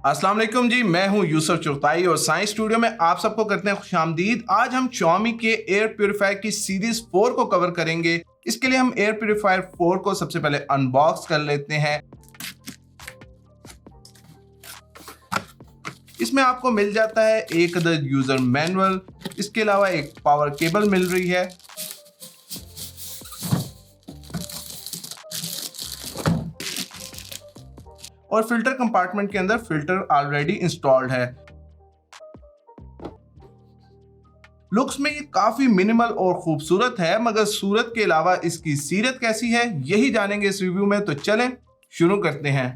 अस्सलाम वालेकुम जी, मैं हूं यूसुफ चुगताई और साइंस स्टूडियो में आप सबको करते हैं खुशामदीद। आज हम Xiaomi के एयर प्यूरीफायर की सीरीज 4 को कवर करेंगे। इसके लिए हम एयर प्यूरीफायर 4 को सबसे पहले अनबॉक्स कर लेते हैं। इसमें आपको मिल जाता है एक अदद यूजर मैनुअल, इसके अलावा एक पावर केबल मिल रही है। और फिल्टर कंपार्टमेंट के अंदर फिल्टर ऑलरेडी इंस्टॉल्ड है। लुक्स में ये काफी मिनिमल और खूबसूरत है, मगर सूरत के अलावा इसकी सीरत कैसी है यही जानेंगे इस रिव्यू में। तो चलें शुरू करते हैं।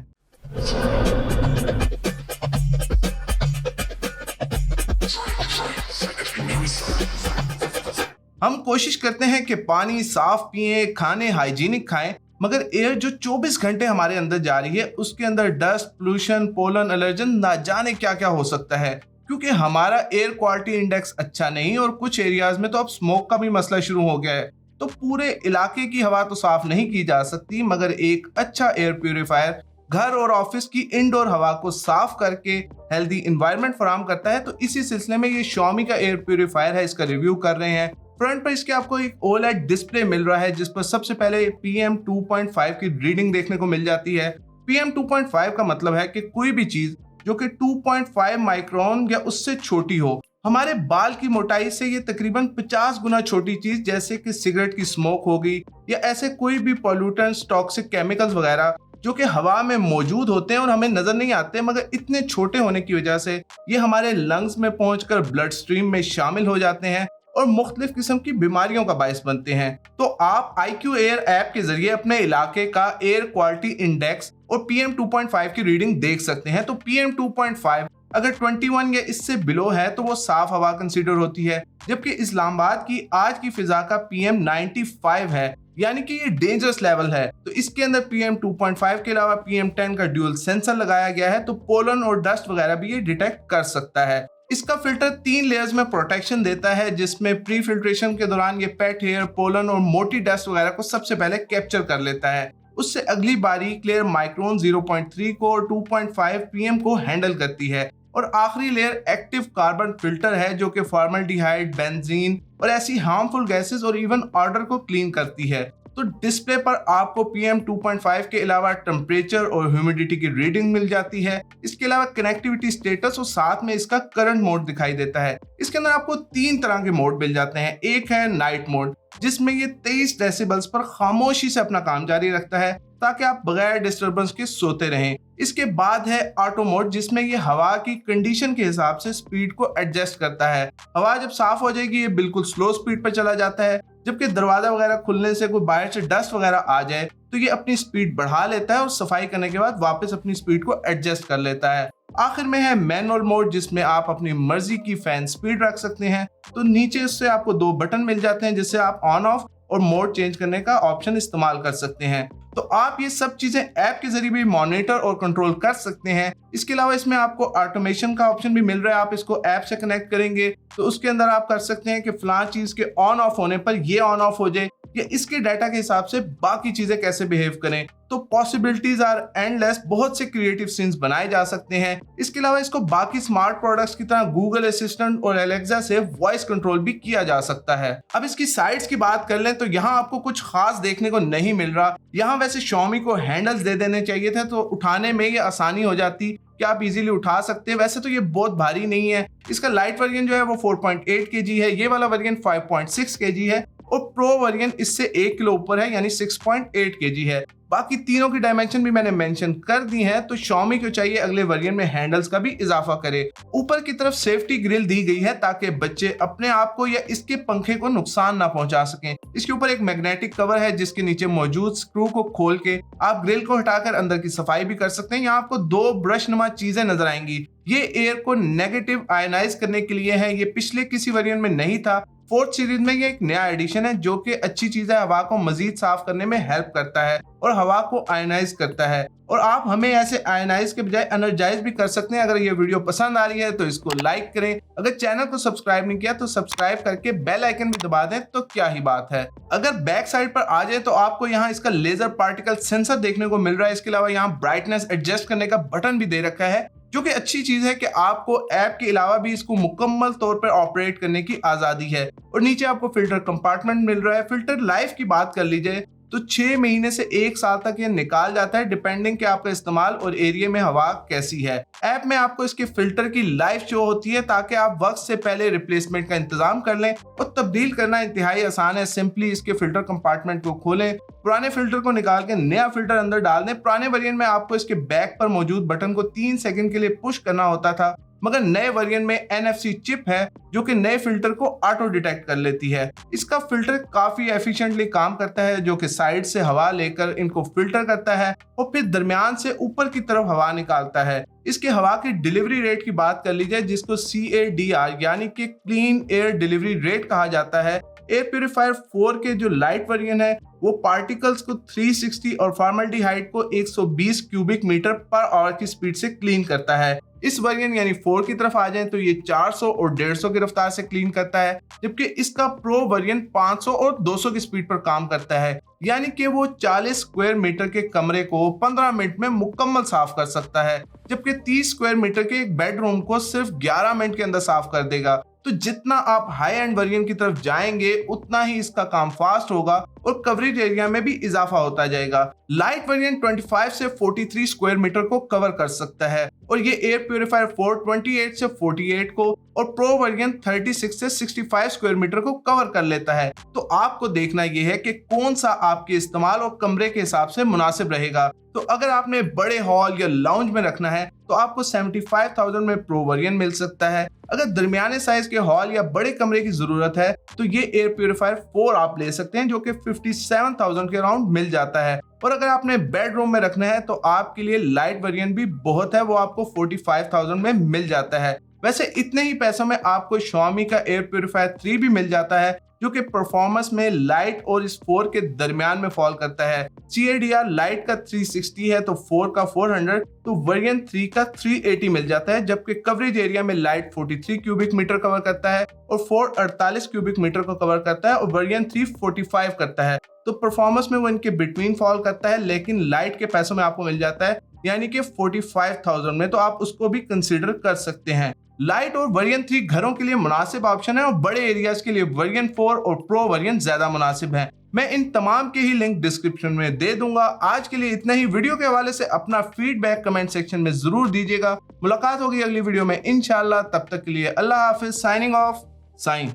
हम कोशिश करते हैं कि पानी साफ पिए, खाने हाइजीनिक खाएं, मगर एयर जो 24 घंटे हमारे अंदर जा रही है उसके अंदर डस्ट, पोल्यूशन, पोलन, एलर्जन ना जाने क्या क्या हो सकता है। क्योंकि हमारा एयर क्वालिटी इंडेक्स अच्छा नहीं और कुछ एरियाज में तो अब स्मोक का भी मसला शुरू हो गया है। तो पूरे इलाके की हवा तो साफ नहीं की जा सकती, मगर एक अच्छा एयर प्यूरीफायर घर और ऑफिस की इंडोर हवा को साफ करके हेल्दी इन्वायरमेंट फराहम करता है। तो इसी सिलसिले में ये Xiaomi का एयर प्यूरीफायर है, इसका रिव्यू कर रहे हैं। फ्रंट पर इसके आपको एक OLED डिस्प्ले मिल रहा है, जिस पर सबसे पहले PM 2.5 की रीडिंग देखने को मिल जाती है। PM 2.5 का मतलब है कि कोई भी चीज जो कि 2.5 माइक्रोन या उससे छोटी हो। हमारे बाल की मोटाई से ये तकरीबन 50 गुना छोटी चीज, जैसे कि सिगरेट की स्मोक होगी या ऐसे कोई भी पॉल्यूटेंट्स, टॉक्सिक केमिकल्स वगैरह जो कि हवा में मौजूद होते हैं और हमें नजर नहीं आते, मगर इतने छोटे होने की वजह से ये हमारे लंग्स में पहुंचकर ब्लड स्ट्रीम में शामिल हो जाते हैं और मुख्तलिफ किस्म की बीमारियों का बायस बनते हैं। तो आप IQ एयर ऐप के जरिए अपने इलाके का एयर क्वालिटी इंडेक्स और PM 2.5 की रीडिंग देख सकते हैं। तो PM 2.5 अगर 21 या इससे बिलो है तो वो साफ हवा कंसीडर होती है, जबकि इस्लामाबाद की आज की फिजा का PM 95 है, यानी कि ये डेंजरस लेवल है। तो इसके अंदर PM 2.5 के अलावा PM 10 का ड्यूल सेंसर लगाया गया है, तो पोलन और डस्ट वगैरह भी ये डिटेक्ट कर सकता है। इसका फिल्टर 3 लेयर्स में प्रोटेक्शन देता है, जिसमें प्री फिल्ट्रेशन के दौरान ये पेट हेयर, पोलन और मोटी डस्ट वगैरह को सबसे पहले कैप्चर कर लेता है। उससे अगली बारीक लेयर माइक्रोन 0.3 को और 2.5 PM को हैंडल करती है। और आखिरी लेयर एक्टिव कार्बन फिल्टर है, जो कि फॉर्मल्डिहाइड, बेंजीन और ऐसी हार्मफुल गैसेस और इवन ऑर्डर को क्लीन करती है। तो डिस्प्ले पर आपको PM 2.5 के अलावा टेम्परेचर और ह्यूमिडिटी की रीडिंग मिल जाती है। इसके अलावा कनेक्टिविटी स्टेटस और साथ में इसका करंट मोड दिखाई देता है। इसके अंदर आपको 3 तरह के मोड मिल जाते हैं। एक है नाइट मोड, जिसमें ये 23 डेसिबल्स पर खामोशी से अपना काम जारी रखता है ताकि आप बगैर डिस्टरबेंस के सोते रहें। इसके बाद है ऑटो मोड, जिसमें ये हवा की कंडीशन के हिसाब से स्पीड को एडजस्ट करता है। हवा जब साफ हो जाएगी ये बिल्कुल स्लो स्पीड पर चला जाता है, जबकि दरवाजा वगैरह खुलने से कोई बाहर से डस्ट वगैरह आ जाए तो ये अपनी स्पीड बढ़ा लेता है और सफाई करने के बाद वापस अपनी स्पीड को एडजस्ट कर लेता है। आखिर में है मैनुअल मोड, जिसमें आप अपनी मर्जी की फैन स्पीड रख सकते हैं। तो नीचे उससे आपको 2 बटन मिल जाते हैं, जिससे आप ऑन ऑफ और मोड चेंज करने का ऑप्शन इस्तेमाल कर सकते हैं। तो आप ये सब चीजें ऐप के जरिए भी मॉनिटर और कंट्रोल कर सकते हैं। इसके अलावा इसमें आपको ऑटोमेशन का ऑप्शन भी मिल रहा है। आप इसको ऐप से कनेक्ट करेंगे तो उसके अंदर आप कर सकते हैं कि फलां चीज के ऑन ऑफ होने पर ये ऑन ऑफ हो जाए या इसके डाटा के हिसाब से बाकी चीजें कैसे बिहेव करें। तो पॉसिबिलिटीज आर एंडलेस, बहुत से क्रिएटिव सीन्स बनाए जा सकते हैं। इसके अलावा इसको बाकी स्मार्ट प्रोडक्ट्स की तरह गूगल असिस्टेंट और एलेक्सा से वॉइस कंट्रोल भी किया जा सकता है। अब इसकी साइड्स की बात कर लें तो यहाँ आपको कुछ खास देखने को नहीं मिल रहा। यहाँ वैसे Xiaomi को हैंडल्स दे देने चाहिए थे, तो उठाने में ये आसानी हो जाती कि आप इजीली उठा सकते हैं। वैसे तो ये बहुत भारी नहीं है। इसका लाइट वेरिएंट जो है वो 4.8 kg है, ये वाला वेरिएंट 5.6 kg है और प्रो वेरिएंट इससे 1 किलो ऊपर है, यानी 6.8 kg है। बाकी तीनों की डायमेंशन भी मैंने मेंशन कर दी है। तो Xiaomi को चाहिए अगले वेरिएंट में हैंडल्स का भी इजाफा करे। ऊपर की तरफ सेफ्टी ग्रिल दी गई है ताकि बच्चे अपने आप को या इसके पंखे को नुकसान ना पहुंचा सकें। इसके ऊपर एक मैग्नेटिक कवर है, जिसके नीचे मौजूद स्क्रू को खोल के आप ग्रिल को हटाकर अंदर की सफाई भी कर सकते हैं। यहाँ आपको 2 ब्रश नुमा चीजें नजर आएंगी। ये एयर को नेगेटिव आयनाइज करने के लिए है, ये पिछले किसी वेरिएंट में नहीं था। 4th सीरीज में ये एक नया एडिशन है, जो कि अच्छी चीज है, हवा को मजीद साफ करने में हेल्प करता है और हवा को आयनाइज करता है। और आप हमें ऐसे आयनाइज के बजाय एनर्जाइज भी कर सकते हैं। अगर ये वीडियो पसंद आ रही है तो इसको लाइक करें। अगर चैनल को सब्सक्राइब नहीं किया तो सब्सक्राइब करके बेल आइकन भी दबा दें, तो क्या ही बात है। अगर बैक साइड पर आ जाए तो आपको यहाँ इसका लेजर पार्टिकल सेंसर देखने को मिल रहा है। इसके अलावा यहाँ ब्राइटनेस एडजस्ट करने का बटन भी दे रखा है। जो कि अच्छी चीज है कि आपको ऐप के अलावा भी इसको मुकम्मल तौर पर ऑपरेट करने की आजादी है। और नीचे आपको फिल्टर कंपार्टमेंट मिल रहा है। फिल्टर लाइफ की बात कर लीजिए तो 6 महीने से 1 साल तक ये निकाल जाता है, डिपेंडिंग कि आपका इस्तेमाल और एरिया में हवा कैसी है। ऐप में आपको इसके फिल्टर की लाइफ शो होती है ताकि आप वक्त से पहले रिप्लेसमेंट का इंतजाम कर लें। और तब्दील करना इंतहाई आसान है। सिंपली इसके फिल्टर कंपार्टमेंट को खोलें, पुराने फिल्टर को निकाल के नया फिल्टर अंदर डाल दें। पुराने वेरिएंट में आपको इसके बैक पर मौजूद बटन को 3 सेकंड के लिए पुश करना होता था, मगर नए वेरिएंट में NFC चिप है जो कि नए फिल्टर को ऑटो डिटेक्ट कर लेती है। इसका फिल्टर काफी एफिशिएंटली काम करता है, जो कि साइड से हवा लेकर इनको फिल्टर करता है और फिर दरमियान से ऊपर की तरफ हवा निकालता है। इसके हवा की डिलीवरी रेट की बात कर लीजिए, जिसको CADR यानी कि क्लीन एयर डिलीवरी रेट कहा जाता है। एयर प्यूरिफायर 4 के जो लाइट वेरिएंट है वो पार्टिकल्स को 360 और फॉर्मल्डिहाइड को 120 क्यूबिक मीटर पर आवर की स्पीड से क्लीन करता है। इस वेरिएंट यानी 4 की तरफ आ जाएं तो ये 400 और 150 की रफ्तार से क्लीन करता है, जबकि इसका प्रो वेरिएंट 500 और 200 की स्पीड पर काम करता है, यानी कि वो 40 स्क्वायर मीटर के कमरे को 15 मिनट में मुकम्मल साफ कर सकता है, जबकि 30 स्क्वायर मीटर के एक बेडरूम को सिर्फ 11 मिनट के अंदर साफ कर देगा। तो जितना आप हाई एंड वेरिएंट की तरफ जाएंगे उतना ही इसका काम फास्ट होगा और कवरेज एरिया में भी इजाफा होता जाएगा। लाइट वेरिएंट 25 से 43 स्क्वायर मीटर को कवर कर सकता है और ये एयर प्यूरिफायर 4 28 से 48 को और प्रो वेरिएंट 36 से 65 स्क्वायर मीटर को कवर कर लेता है। तो आपको देखना यह है कि कौन सा आपके इस्तेमाल और कमरे के हिसाब से मुनासिब रहेगा। तो अगर आपने बड़े हॉल या लाउंज में रखना है तो आपको 75,000 में प्रो वेरिएंट मिल सकता है। अगर दरमियाने साइज के हॉल या बड़े कमरे की जरूरत है तो ये एयर प्यूरिफायर 4 आप ले सकते हैं, जो कि 57,000 के अराउंड मिल जाता है। और अगर आपने बेडरूम में रखना है तो आपके लिए लाइट वेरिएंट भी बहुत है, वो आपको 45,000 में मिल जाता है। वैसे इतने ही पैसों में आपको Xiaomi का एयर प्यूरिफायर 3 भी मिल जाता है, जो कि परफॉर्मेंस में लाइट और इस 4 के दरमियान में फॉल करता है। CADR लाइट का 360 है तो 4 का 400, तो वेरिएंट 3 का 380 मिल जाता है, जबकि कवरेज एरिया में लाइट 43 क्यूबिक मीटर कवर करता है और 4 48 क्यूबिक मीटर को कवर करता है और वेरिएंट 3 45 करता है। तो परफॉर्मेंस में वो इनके बिटवीन फॉल करता है, लेकिन लाइट के पैसों में आपको मिल जाता है यानी कि 45,000 में, तो आप उसको भी कंसीडर कर सकते हैं। लाइट और वेरिएंट 3 घरों के लिए मुनासिब ऑप्शन है और बड़े एरियाज के लिए वेरिएंट 4 और प्रो वेरिएंट ज्यादा मुनासिब है। मैं इन तमाम के ही लिंक डिस्क्रिप्शन में दे दूंगा। आज के लिए इतना ही। वीडियो के हवाले से अपना फीडबैक कमेंट सेक्शन में जरूर दीजिएगा। मुलाकात होगी अगली वीडियो में इंशाल्लाह। तब तक के लिए अल्लाह हाफिज। Signing off, sign.